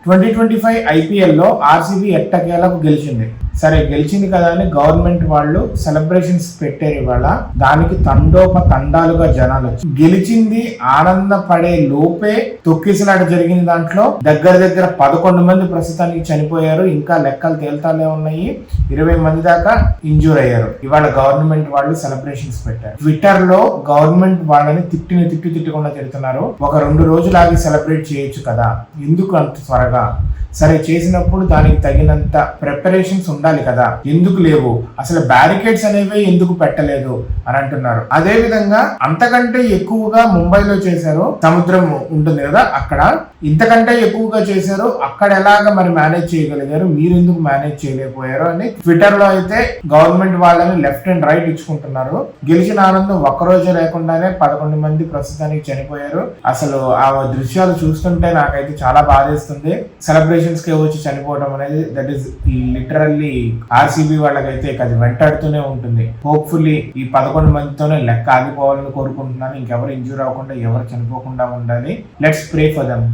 2025 IPL లో RCB ఎట్టకేలకు గెలిచింది. సరే గెలిచింది కదా అని గవర్నమెంట్ వాళ్ళు సెలబ్రేషన్స్ పెట్టారు ఇవాళ. దానికి తండాలుగా జనాలు వచ్చి గెలిచింది ఆనందపడే లోపే తొక్కిసలాట జరిగిన దాంట్లో దగ్గర 11 మంది ప్రస్తుతానికి చనిపోయారు. ఇంకా లెక్కలు తేల్తానే ఉన్నాయి. 20 మంది దాకా ఇంజూర్ అయ్యారు. ఇవాళ గవర్నమెంట్ వాళ్ళు సెలబ్రేషన్స్ పెట్టారు. ట్విట్టర్ లో గవర్నమెంట్ వాళ్ళని తిట్టకుండా తిడుతున్నారు. ఒక 2 రోజులు ఆగి సెలబ్రేట్ చేయొచ్చు కదా, ఎందుకు అంత త్వరగా? సరే చేసినప్పుడు దానికి తగినంత ప్రిపరేషన్స్ ఉండాలి కదా, ఎందుకు లేవు? అసలు బ్యారికేడ్స్ అనేవి ఎందుకు పెట్టలేదు అని అంటున్నారు. అదే విధంగా అంతకంటే ఎక్కువగా ముంబైలో చేశారు. సముద్రం ఉంటుంది కదా అక్కడ, ఇంతకంటే ఎక్కువగా చేశారు. అక్కడ ఎలాగ మరి మేనేజ్ చేయగలిగారు, మీరు ఎందుకు మేనేజ్ చేయలేకపోయారు అని ట్విట్టర్ లో అయితే గవర్నమెంట్ వాళ్ళని లెఫ్ట్ అండ్ రైట్ ఇచ్చుకుంటున్నారు. గెలిచిన ఆనందం ఒక్కరోజే లేకుండానే 11 మంది ప్రస్తుతానికి చనిపోయారు. అసలు ఆ దృశ్యాలు చూస్తుంటే నాకైతే చాలా బాధేస్తుంది. సెలబ్రేషన్స్ కి వచ్చి చనిపోవడం అనేది దట్ ఈస్ లిటరల్లీ ఆర్సీబీ వాళ్ళకైతే అది వెంటాడుతూనే ఉంటుంది. హోప్ఫుల్లీ ఈ 11 మందితోనే లెక్క ఆగిపోవాలని కోరుకుంటున్నాను. ఇంకెవరు ఇంజూర్ అవ్వకుండా, ఎవరు చనిపోకుండా ఉండాలి. Let's pray for them.